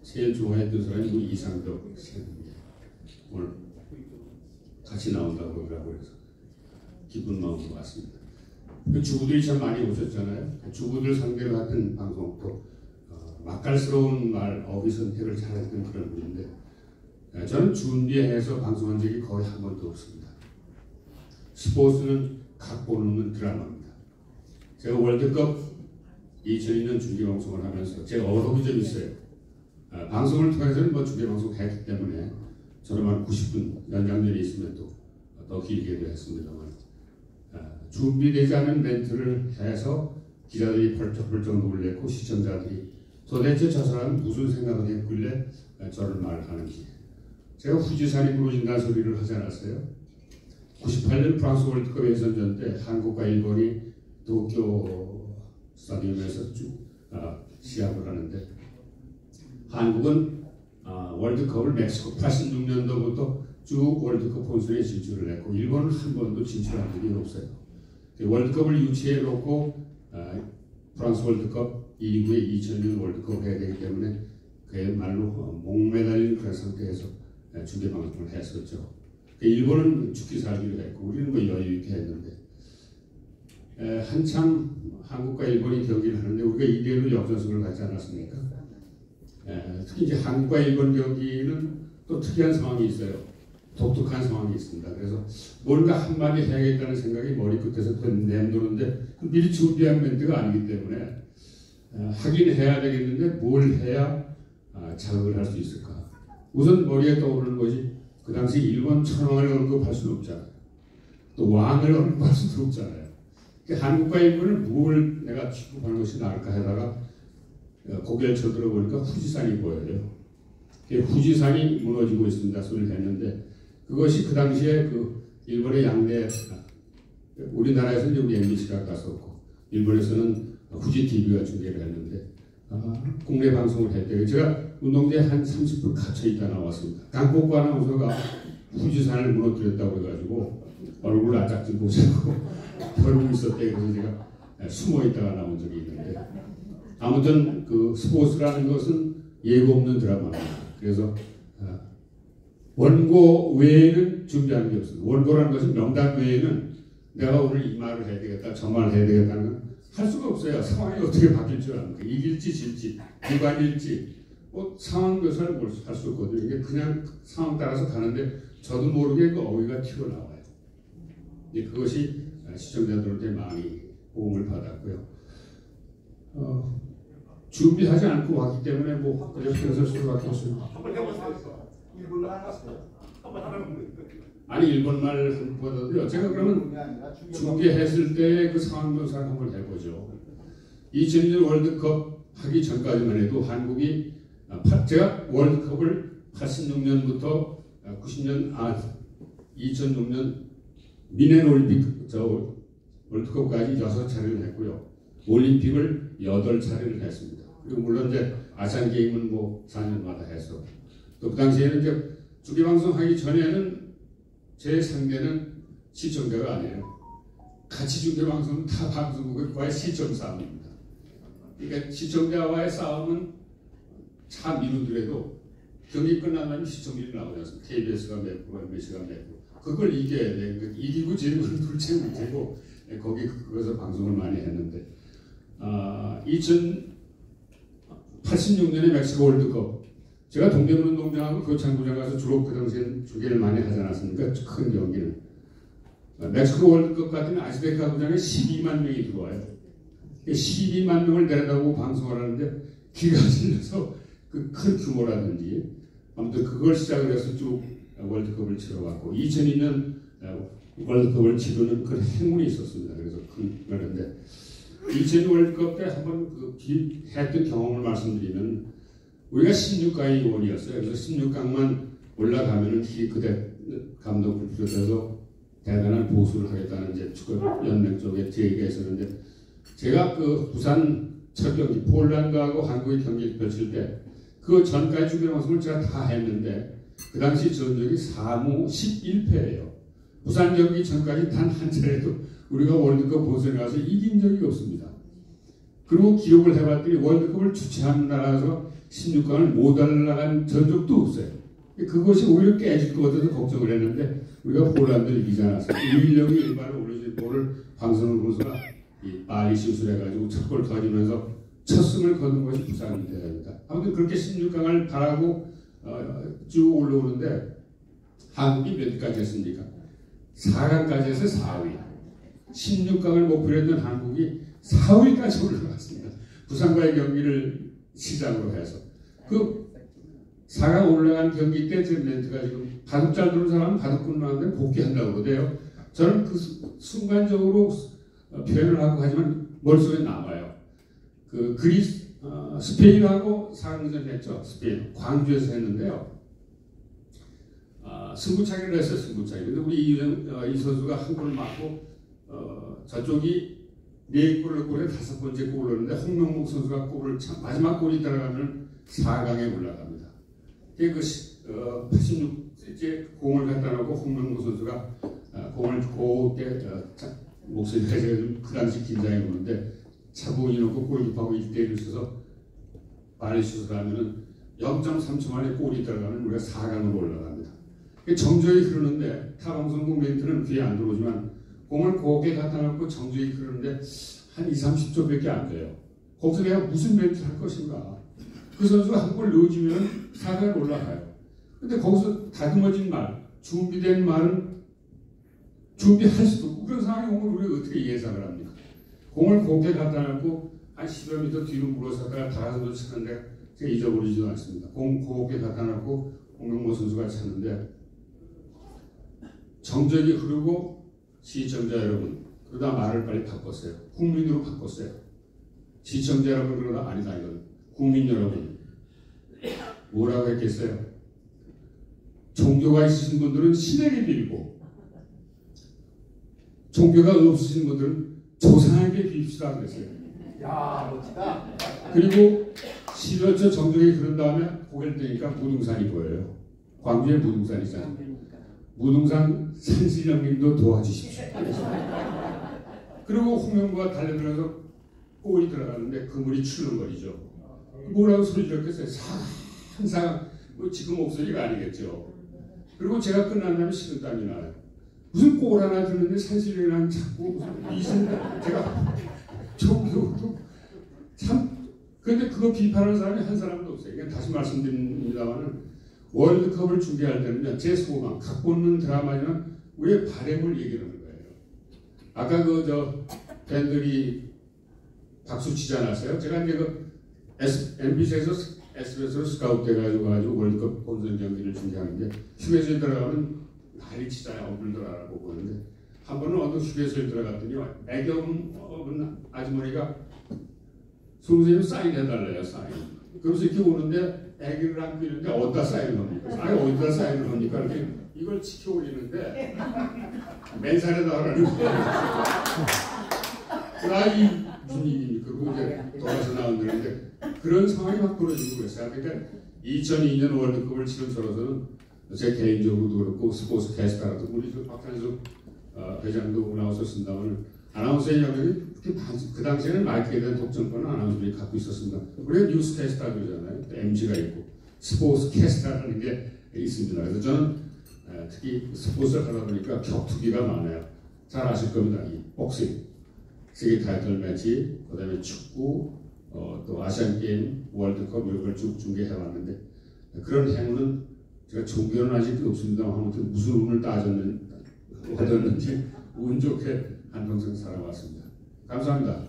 제일 좋아했던 사람이 우리 이상덕 선생님이에요. 오늘 같이 나온다고 그러더라고요. 그래서 기쁜 마음으로 왔습니다. 주부들이 참 많이 오셨잖아요. 주부들 상대로 하던 방송도 맛깔스러운 말, 어휘 선택을 잘했던 그런 분인데 저는 준비해서 방송한 적이 거의 한 번도 없습니다. 스포츠는 각본 없는 드라마입니다. 제가 월드컵 2002년 중계방송을 하면서 제가 어려움이 좀 있어요. 방송을 통해서는 뭐 중계방송 했기 때문에 저는 한 90분 연장면이 있으면 또 더 길게도 했습니다만 준비되지 않은 멘트를 해서 기자들이 펄쩍펄쩍 놀랬고 시청자들이 도대체 저 사람은 무슨 생각을 했길래 저를 말하는지. 제가 후지산이 무너진다는 소리를 하지 않았어요? 98년 프랑스 월드컵 예선전 때 한국과 일본이 도쿄 스타디움에서 시합을 하는데 한국은 월드컵을 멕시코 86년도부터 쭉 월드컵 본선에 진출을 했고 일본은 한 번도 진출한 적이 없어요. 월드컵을 유치해 놓고 프랑스 월드컵 이후에 2002년 월드컵을 해야 되기 때문에 그야말로 목매달린 그런 상태에서 중계방송을 했었죠. 일본은 죽기 살기로 했고 우리는 뭐 여유 있게 했는데 한참 한국과 일본이 경기를 하는데 우리가 2대1로 역전승을 갖지 않았습니까? 특히 이제 한국과 일본 경기는 또 특이한 상황이 있어요. 독특한 상황이 있습니다. 그래서 뭔가 한마디 해야겠다는 생각이 머리끝에서 맴도는데 미리 준비한 멘트가 아니기 때문에 하긴 해야 되겠는데 뭘 해야 자극을 할 수 있을까? 우선 머리에 떠오르는 것이 그 당시 일본 천황을 언급할 수는 없잖아요. 또 왕을 언급할 수도 없잖아요. 한국과 일본은 뭘 내가 취급하는 것이 나을까 하다가 고개를 쳐들어보니까 후지산이 보여요. 후지산이 무너지고 있습니다. 소리를 했는데 그것이 그 당시에 그 일본의 양대 우리나라에서는 우리 MBC가 갔었고 일본에서는 후지 TV가 중계를 했는데 국내 방송을 했대요. 제가 운동장에 한 30분 갇혀 있다 나왔습니다. 강복구 아나운서가 후지산을 무너뜨렸다고 해가지고 얼굴을 아짝지 보자고 벼르고 있었대요. 그래서 제가 숨어 있다가 나온 적이 있는데 아무튼 그 스포츠라는 것은 예고 없는 드라마입니다. 그래서 원고 외에는 준비한 게 없습니다. 원고라는 것은 명단 외에는 내가 오늘 이 말을 해야 되겠다, 저 말을 해야 되겠다는 건 할 수가 없어요. 상황이 어떻게 바뀔 줄 아닙니까? 이길지 질지, 비관일지 뭐 상황 묘사를 할 수 없거든요. 이게 그냥 상황 따라서 가는데 저도 모르게 그 어휘가 튀어나와요. 그것이 시청자들한테 많이 호응을 받았고요. 준비하지 않고 왔기 때문에 뭐 이렇게 해서 수밖에 없습니다. 한번 해보세요. 일본말 안 하세요? 한번 하면 아니 일본말보다도요. 제가 그러면 중계했을 때 그 상황 묘사를 한번 해보죠. 2002년 월드컵 하기 전까지만 해도 한국이 제가 월드컵을 86년부터 2006년 미넨 올림픽 월드컵까지 6차례를 했고요. 올림픽을 8차례를 했습니다. 그리고 물론 이제 아시안 게임은 뭐 4년마다 했어. 또 그 당시에는 이제 중계방송 하기 전에는 제 상대는 시청자가 아니에요. 같이 중계방송은 타 방송국과의 시청 싸움입니다. 그러니까 시청자와의 싸움은 차 미루더라도 경기 끝나면 시청률이 나오지 않습니까? KBS가 몇 프로, MBC가 몇 프로. 그걸 이겨야 돼. 이기고 지는 건 둘째 문제고 거기서 방송을 많이 했는데 2086년에 멕시코 월드컵 제가 동대문운동장하고 교창구장 가서 주로 그 당시에는 중계를 많이 하지 않았습니까? 큰 경기는 멕시코 월드컵 같은 아즈테카 구장에 12만 명이 들어와요. 12만 명을 데려다고 방송을 하는데 기가 질려서 그 큰 규모라든지 아무튼 그걸 시작을 해서 쭉 월드컵을 치러왔고 2002년 월드컵을 치르는 그런 행운이 있었습니다. 그래서 그런데 2002 월드컵 때 한번 했던 경험을 말씀드리면 우리가 16강이 2원이었어요. 그래서 16강만 올라가면은 그대 감독을 비롯해서 대단한 보수를 하겠다는 이제 축구연맹 쪽에 제의가 있었는데 제가 그 부산 첫 경기 폴란드하고 한국의 경기를 펼칠 때 그 전까지 중계방송을 제가 다 했는데 그 당시 전적이 4무 11패예요. 부산 경기 전까지 단 한 차례도 우리가 월드컵 본선에 가서 이긴 적이 없습니다. 그리고 기록을 해봤더니 월드컵을 주최하는 나라에서 16강을 못 올라간 전적도 없어요. 그것이 오히려 깨질 것 같아서 걱정을 했는데 우리가 폴란드를 이기지 않았어요. 인력이 일반을 올려준 볼을 황선우 선수가 빨리 시술해가지고 첫 골 터지면서 첫 승을 거둔 것이 부산이 되어야 합니다. 아무튼 그렇게 16강을 바라고 쭉 올라오는데 한국이 몇 위까지 했습니까? 4강까지 해서 4위. 16강을 목표로 했던 한국이 4위까지 올라갔습니다. 부산과의 경기를 시작으로 해서. 그 4강 올라간 경기 때 제 멘트가 지금 바둑 잘 두는 사람은 바둑 끝나는데 복귀한다고 그러대요. 저는 그 순간적으로 표현을 하고 하지만 머릿속에 남아요. 그 그리스, 스페인하고 4강전 했죠. 스페인. 광주에서 했는데요. 승부차기를 했어요. 승부차기. 근데 우리 이 선수가 한 골을 맞고 저쪽이 4골을 골에 5번째 골을 넣는데 홍명목 선수가 마지막 골이 들어가면 4강에 올라갑니다. 그 86째 공을 갖다 놓고 홍명목 선수가 공을 곱게 목소리가 제가 좀 그 당시 긴장해 보는데 차분히 놓고 골키퍼하고 1대1을 써서 빨리 슛을 하면은 0.3초 만에 골이 들어가면 우리가 4강으로 올라갑니다. 정적이 흐르는데 타방송국 멘트는 귀에 안 들어오지만 공을 곱게 갖다 놓고 정적이 흐르는데 한 20-30초밖에 안 돼요. 거기서 내가 무슨 멘트를 할 것인가. 그 선수가 한 골 넣어주면 4강에 올라가요. 근데 거기서 다듬어진 말, 준비된 말은 준비할 수도 없고 그런 상황이 오면 우리가 어떻게 예상을 합니까? 공을 곱게 갖다 놓고 한 10여 미터 뒤로 물어섰다가 다가서도 치는데 제가 잊어버리지도 않습니다. 공 곱게 갖다 놓고 홍명보 선수가 쳤는데 정적이 흐르고 시청자 여러분 그러다 말을 빨리 바꿨어요. 국민으로 바꿨어요. 시청자 여러분 그러다 아니다 이건 국민 여러분 뭐라고 했겠어요? 종교가 있으신 분들은 신에게 빌고 종교가 없으신 분들은 조상에게 빕시다 그랬어요. 야 멋지다. 그리고 10여 초 정적이 흐른 다음에 고개를 뜨니까 무등산이 보여요. 광주에 무등산이 있잖아요. 무등산 산신령님도 도와주십시오. 그리고 홍명보가 달려들어서 골이 들어가는데 그물이 출렁거리죠. 뭐라고 소리 지르겠어요? 항상 뭐 지금 목소리가 아니겠죠. 그리고 제가 끝난 다음에 식은땀이 나요. 무슨 골 하나 듣는데 산신령이랑 자꾸 무슨 이승 제가 종교도 참 그런데 그거 비판하는 사람이 한 사람도 없어요. 그러니까 다시 말씀드립니다만은 월드컵을 준비할 때는요 제 소망 갖고 있는 드라마는 우리의 바램을 얘기하는 거예요. 아까 그 팬들이 박수 치지 않았어요? 제가 이제 그 MBC에서 SBS로 스카우트 돼가지고 월드컵 본선 경기를 준비하는데 휴게소에 들어가면 난리 치잖아요. 어불더라라고 보는데 한 번은 어느 휴게소에 들어갔더니 애기 없는 아주머니가 선생님 사인해달래요. 사인. 그래서 이렇게 오는데 애기를 안고 있는데 어디다 사인을 합니까? 아니 어디다 사인을 합니까? 이렇게 이걸 치켜 올리는데 맨살에다 하라는 거예요. 아이 무슨 일입니까? 그리고 이제 돌아서 나온다는데 그런 상황이 막 벌어지고 그랬어요. 그러니까 2002년 월드컵을 치른 저로서는 제 개인적으로도 그렇고 스포츠 캐스터라도 우리 박찬수 회장도 나왔었습니다만 아나운서의 영역이 그 당시에는 마이크에 대한 독점권은 아나운서들이 갖고 있었습니다. 우리가 뉴스 캐스터 그러잖아요. MG가 있고 스포츠 캐스터라는 게 있습니다. 그래서 저는 특히 스포츠를 하다 보니까 격투기가 많아요. 잘 아실 겁니다. 이 복싱, 세계 타이틀 매치, 그 다음에 축구, 또 아시안게임, 월드컵 이런 걸 쭉 중계해왔는데 그런 행운은 제가 종교는 아직 없습니다만 아무튼 무슨 운을 얻었는지 운 좋게 한평생 살아왔습니다. 감사합니다.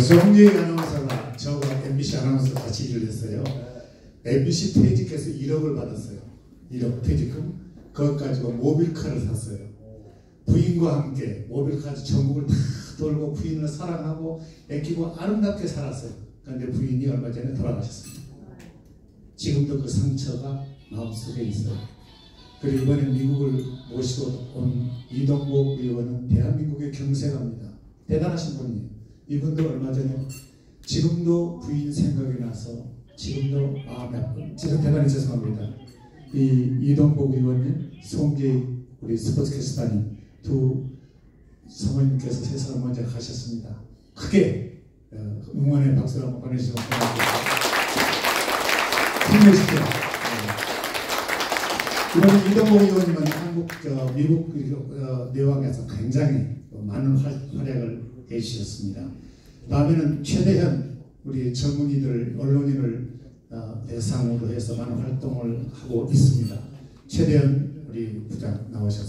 송재희 아나운서가 저와 MBC 아나운서 같이 일을 했어요. MBC 퇴직해서 1억을 받았어요. 1억 퇴직금. 그것 가지고 모빌카를 샀어요. 부인과 함께 모빌카 전국을 다 돌고 부인을 사랑하고 애끼고 아름답게 살았어요. 그런데 부인이 얼마 전에 돌아가셨습니다. 지금도 그 상처가 마음속에 있어요. 그리고 이번에 미국을 모시고 온 이동복 의원은 대한민국의 경색합니다. 대단하신 분이에요. 이분도 얼마 전에 지금도 부인 생각이 나서 지금도 마음이 아프고 제가 대단히 죄송합니다. 이 이동복 의원님, 송재희 우리 스포츠 캐스터님 두 사모님께서 세상을 먼저 가셨습니다. 크게 응원의 박수를 한번 보내주시고 힘내십시오. 이번에 이동국 의원님은 미국 내왕에서 굉장히 많은 활약을 해주셨습니다. 다음에는 최대한 우리 젊은이들, 언론인을 대상으로 해서 많은 활동을 하고 있습니다. 최대한 우리 부장 나오셔서